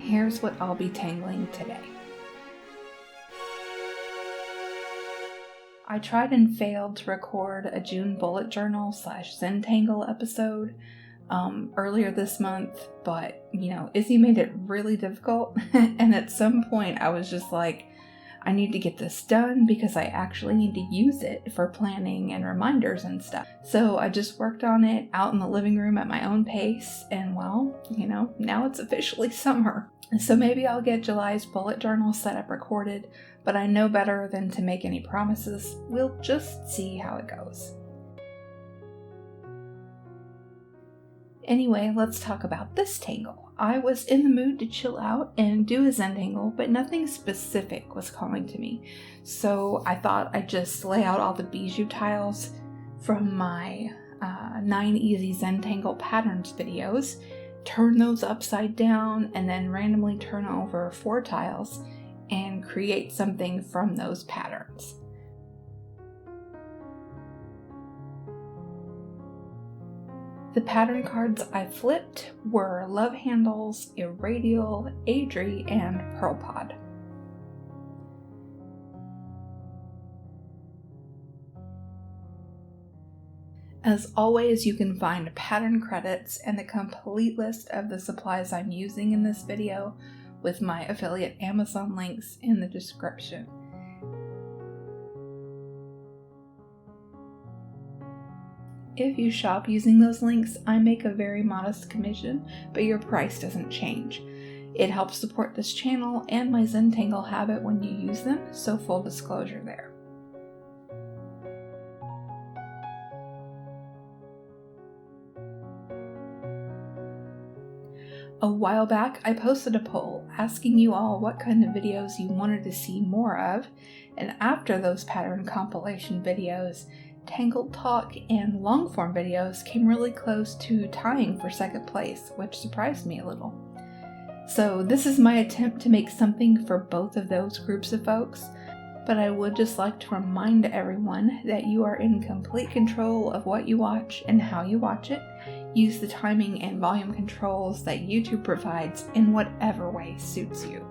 Here's what I'll be tangling today. I tried and failed to record a June bullet journal / Zentangle episode earlier this month, but Izzy made it really difficult. And at some point I was just like, I need to get this done because I actually need to use it for planning and reminders and stuff. So I just worked on it out in the living room at my own pace, and now it's officially summer. So maybe I'll get July's bullet journal setup recorded, but I know better than to make any promises. We'll just see how it goes. Anyway, let's talk about this tangle. I was in the mood to chill out and do a Zentangle, but nothing specific was calling to me. So I thought I'd just lay out all the bijou tiles from my 9 Easy Zentangle Patterns videos, turn those upside down, and then randomly turn over 4 tiles and create something from those patterns. The pattern cards I flipped were Love Handles, Irradial, Adri, and Pearl Pod. As always, you can find pattern credits and the complete list of the supplies I'm using in this video with my affiliate Amazon links in the description. If you shop using those links, I make a very modest commission, but your price doesn't change. It helps support this channel and my Zentangle habit when you use them, so full disclosure there. A while back, I posted a poll asking you all what kind of videos you wanted to see more of, and after those pattern compilation videos, Tangled Talk and long-form videos came really close to tying for second place, which surprised me a little. So this is my attempt to make something for both of those groups of folks, but I would just like to remind everyone that you are in complete control of what you watch and how you watch it. Use the timing and volume controls that YouTube provides in whatever way suits you.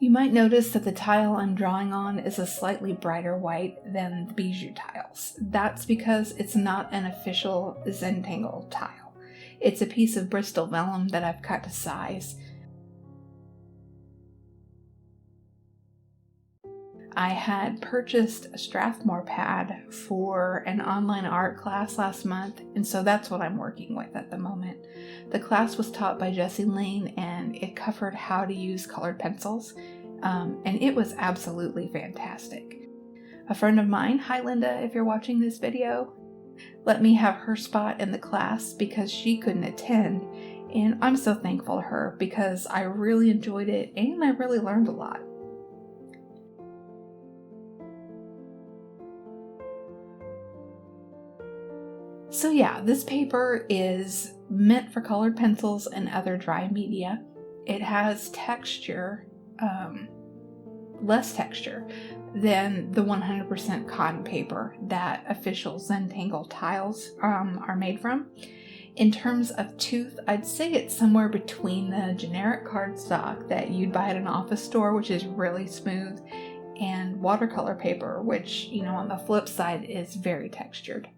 You might notice that the tile I'm drawing on is a slightly brighter white than the bijou tiles. That's because it's not an official Zentangle tile. It's a piece of Bristol vellum that I've cut to size. I had purchased a Strathmore pad for an online art class last month, and so that's what I'm working with at the moment. The class was taught by Jessie Lane, and it covered how to use colored pencils, and it was absolutely fantastic. A friend of mine, hi Linda, if you're watching this video, let me have her spot in the class because she couldn't attend, and I'm so thankful to her because I really enjoyed it and I really learned a lot. So yeah, this paper is meant for colored pencils and other dry media. It has texture, less texture than the 100% cotton paper that official Zentangle tiles are made from. In terms of tooth, I'd say it's somewhere between the generic cardstock that you'd buy at an office store, which is really smooth, and watercolor paper, which, on the flip side is very textured.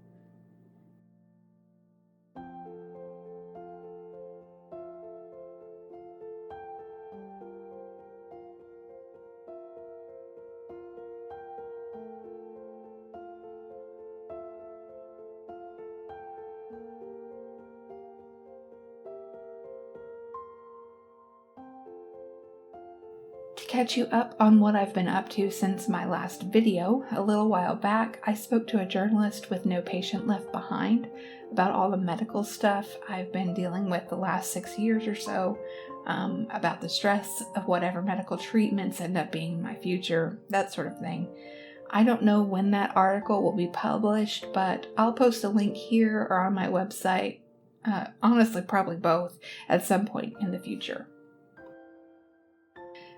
To catch you up on what I've been up to since my last video, a little while back, I spoke to a journalist with No Patient Left Behind about all the medical stuff I've been dealing with the last 6 years or so, about the stress of whatever medical treatments end up being in my future, that sort of thing. I don't know when that article will be published, but I'll post a link here or on my website. Honestly, probably both at some point in the future.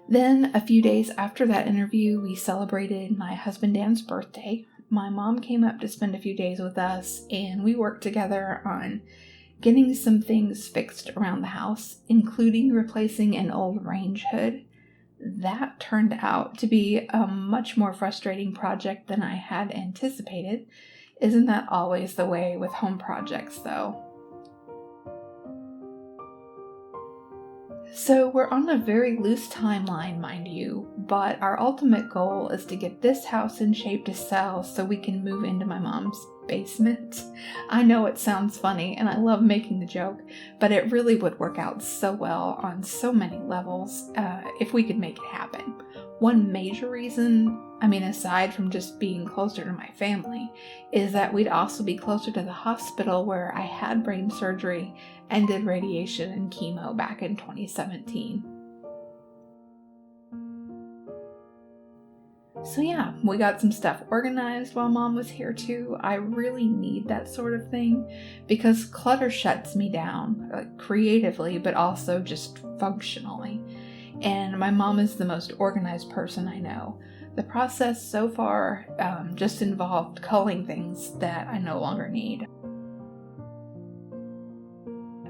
Then, a few days after that interview, we celebrated my husband Dan's birthday. My mom came up to spend a few days with us, and we worked together on getting some things fixed around the house, including replacing an old range hood. That turned out to be a much more frustrating project than I had anticipated. Isn't that always the way with home projects, though? So we're on a very loose timeline, mind you, but our ultimate goal is to get this house in shape to sell so we can move into my mom's basement. I know it sounds funny and I love making the joke, but it really would work out so well on so many levels if we could make it happen. One major reason, aside from just being closer to my family, is that we'd also be closer to the hospital where I had brain surgery and did radiation and chemo back in 2017. So yeah, we got some stuff organized while Mom was here too. I really need that sort of thing because clutter shuts me down, creatively, but also just functionally. And my mom is the most organized person I know. The process so far just involved culling things that I no longer need.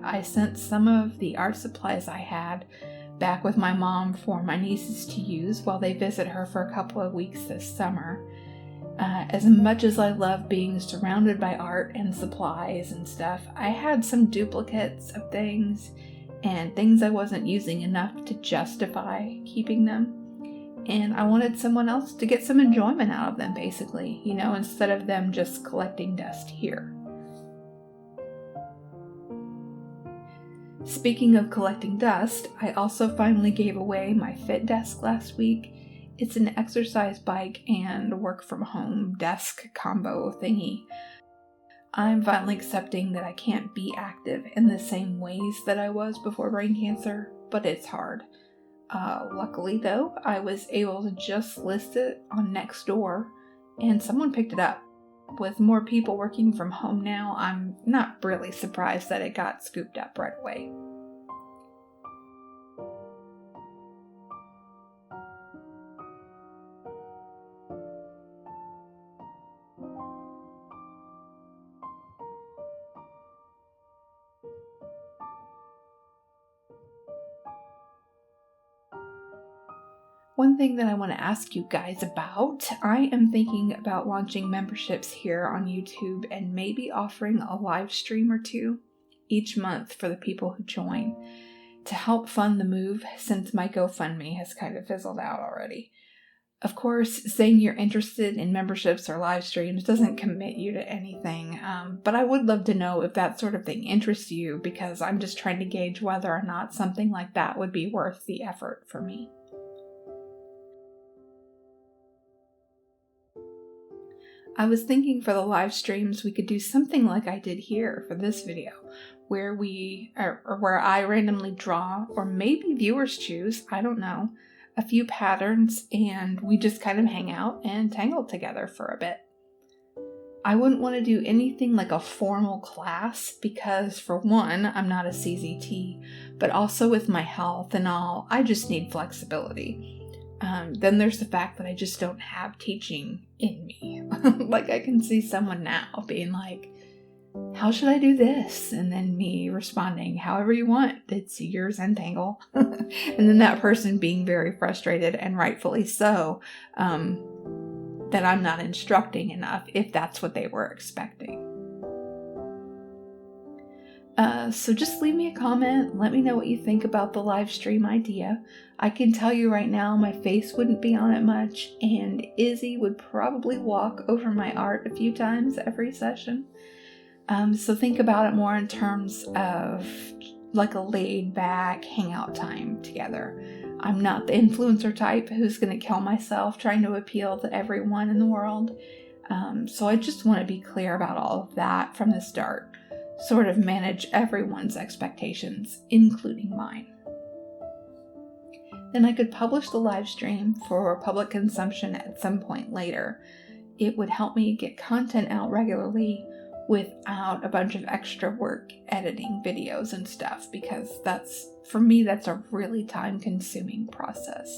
I sent some of the art supplies I had back with my mom for my nieces to use while they visit her for a couple of weeks this summer. As much as I love being surrounded by art and supplies and stuff, I had some duplicates of things and things I wasn't using enough to justify keeping them. And I wanted someone else to get some enjoyment out of them, basically, instead of them just collecting dust here. Speaking of collecting dust, I also finally gave away my Fit Desk last week. It's an exercise bike and work from home desk combo thingy. I'm finally accepting that I can't be active in the same ways that I was before brain cancer, but it's hard. Luckily though, I was able to just list it on Nextdoor and someone picked it up. With more people working from home now, I'm not really surprised that it got scooped up right away. One thing that I want to ask you guys about, I am thinking about launching memberships here on YouTube and maybe offering a live stream or two each month for the people who join to help fund the move since my GoFundMe has kind of fizzled out already. Of course, saying you're interested in memberships or live streams doesn't commit you to anything, but I would love to know if that sort of thing interests you because I'm just trying to gauge whether or not something like that would be worth the effort for me. I was thinking for the live streams we could do something like I did here for this video, where where I randomly draw, or maybe viewers choose, I don't know, a few patterns and we just kind of hang out and tangle together for a bit. I wouldn't want to do anything like a formal class because, for one, I'm not a CZT, but also with my health and all, I just need flexibility. Then there's the fact that I just don't have teaching in me. Like I can see someone now being like, how should I do this? And then me responding, however you want, it's your Zentangle. And then that person being very frustrated, and rightfully so, that I'm not instructing enough if that's what they were expecting. So just leave me a comment. Let me know what you think about the live stream idea. I can tell you right now my face wouldn't be on it much, and Izzy would probably walk over my art a few times every session. So think about it more in terms of like a laid back hangout time together. I'm not the influencer type who's going to kill myself trying to appeal to everyone in the world. So I just want to be clear about all of that from the start. Sort of manage everyone's expectations, including mine. then I could publish the live stream for public consumption at some point later. It would help me get content out regularly without a bunch of extra work editing videos and stuff, because for me, that's a really time-consuming process.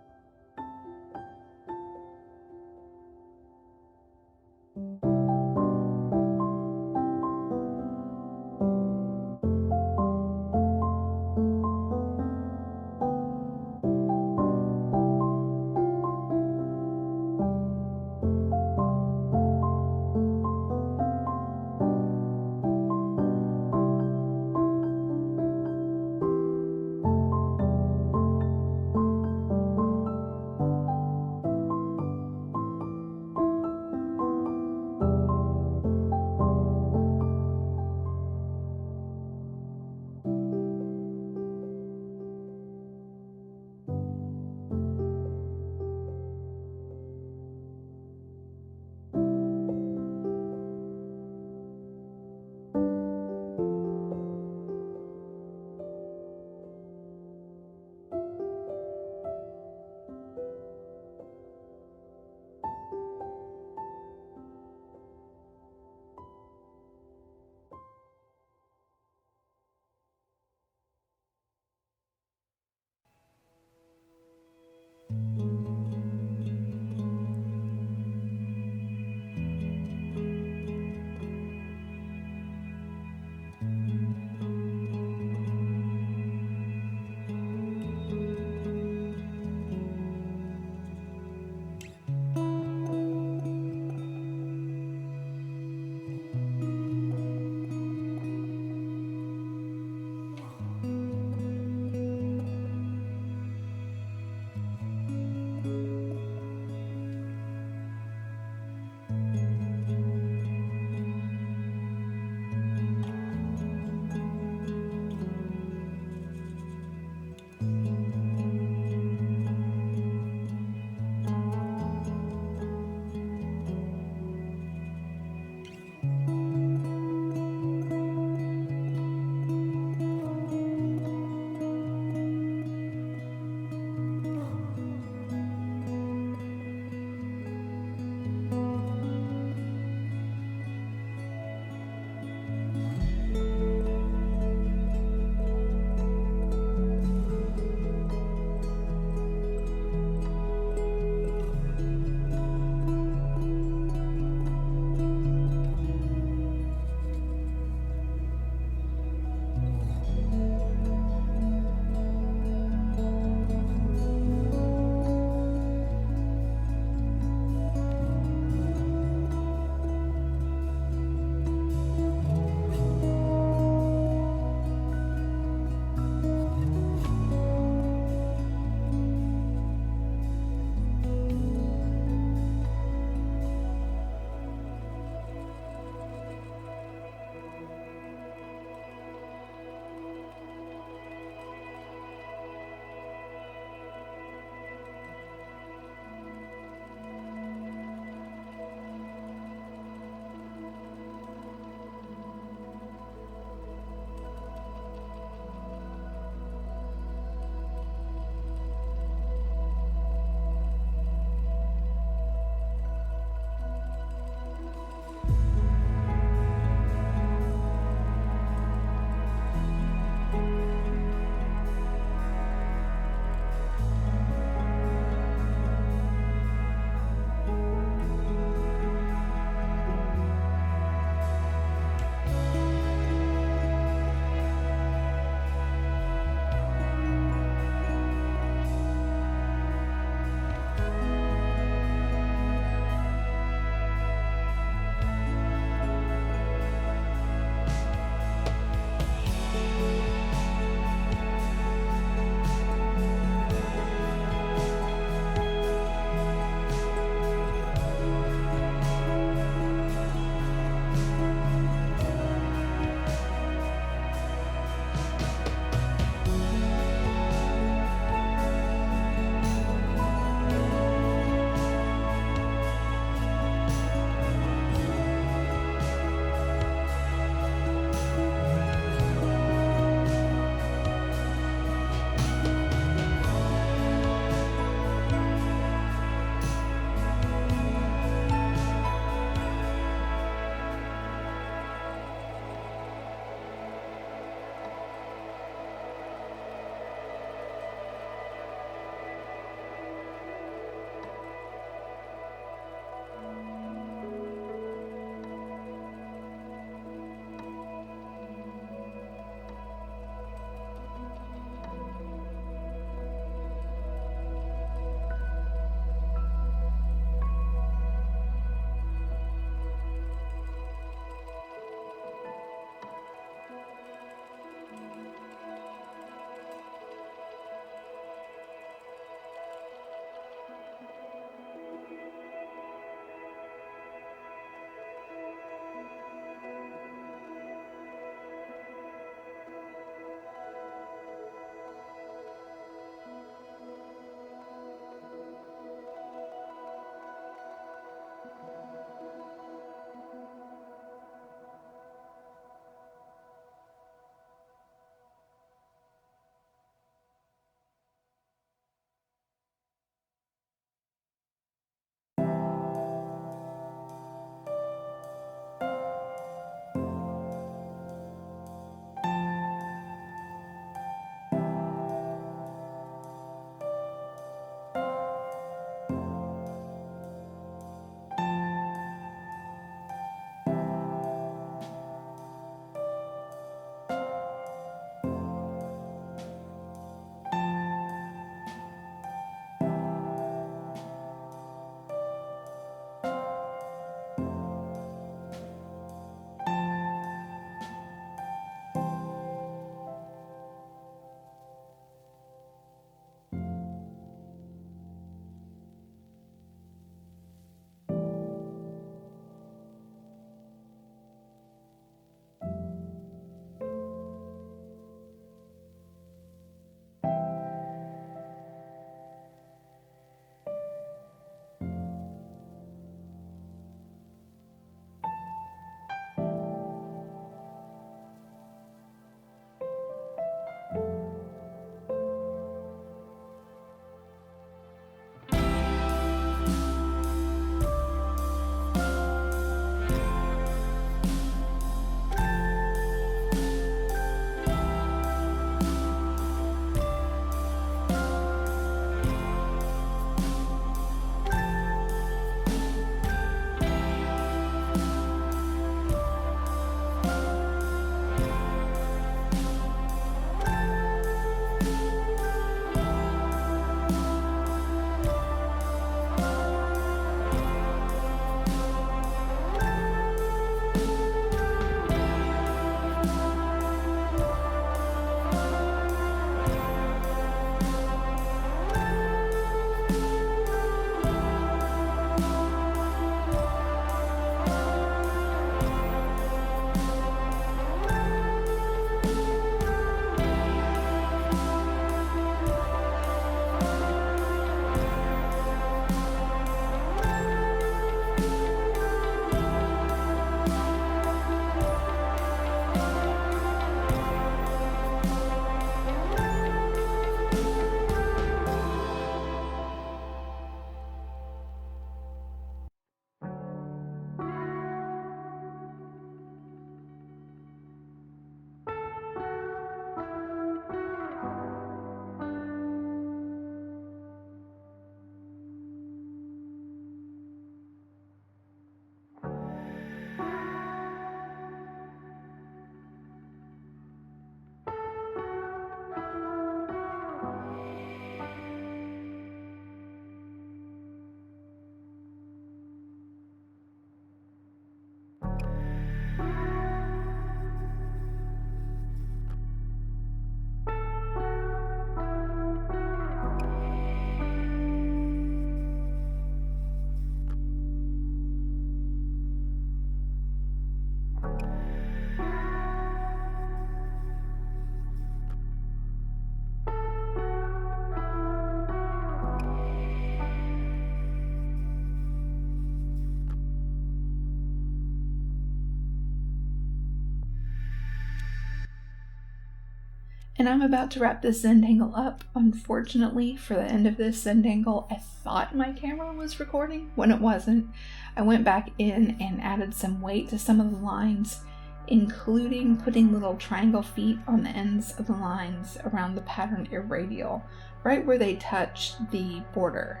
And I'm about to wrap this Zentangle up. Unfortunately, for the end of this Zentangle, I thought my camera was recording when it wasn't. I went back in and added some weight to some of the lines, including putting little triangle feet on the ends of the lines around the pattern irradial, right where they touch the border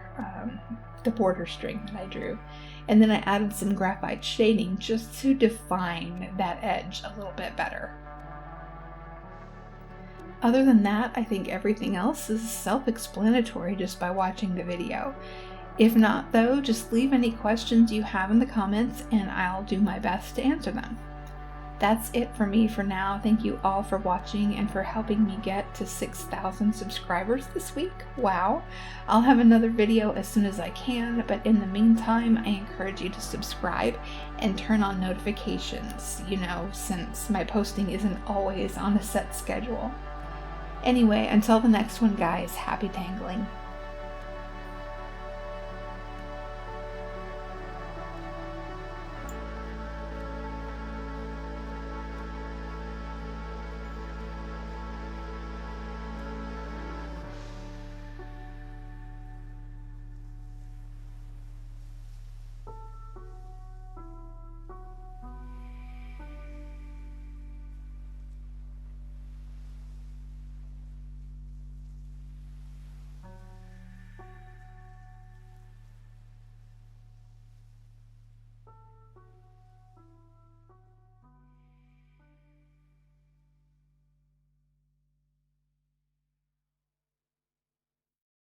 string that I drew. And then I added some graphite shading just to define that edge a little bit better. Other than that, I think everything else is self-explanatory just by watching the video. If not though, just leave any questions you have in the comments and I'll do my best to answer them. That's it for me for now. Thank you all for watching and for helping me get to 6,000 subscribers this week. Wow. I'll have another video as soon as I can, but in the meantime, I encourage you to subscribe and turn on notifications, since my posting isn't always on a set schedule. Anyway, until the next one, guys, happy tangling.